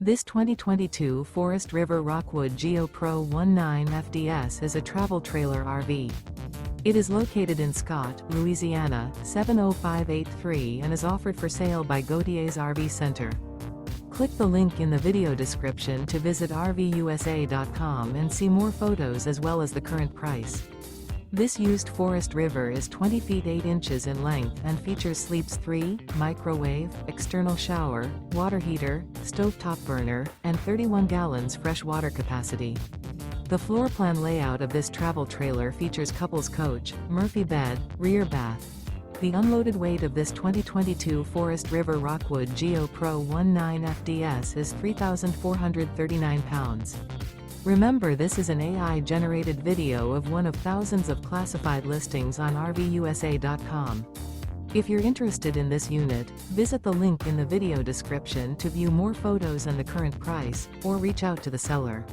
This 2022 Forest River Rockwood Geo Pro 19 FDS is a travel trailer RV. It is located in Scott, Louisiana, 70583 and is offered for sale by Gauthiers RV Center. Click the link in the video description to visit RVUSA.com and see more photos as well as the current price. This used Forest River is 20 feet 8 inches in length and features sleeps 3, microwave, external shower, water heater, stovetop burner, and 31 gallons fresh water capacity. The floor plan layout of this travel trailer features couples coach, Murphy bed, rear bath. The unloaded weight of this 2022 Forest River Rockwood Geo Pro 19 FDS is 3,439 pounds. Remember, this is an AI-generated video of one of thousands of classified listings on RVUSA.com. If you're interested in this unit, visit the link in the video description to view more photos and the current price, or reach out to the seller.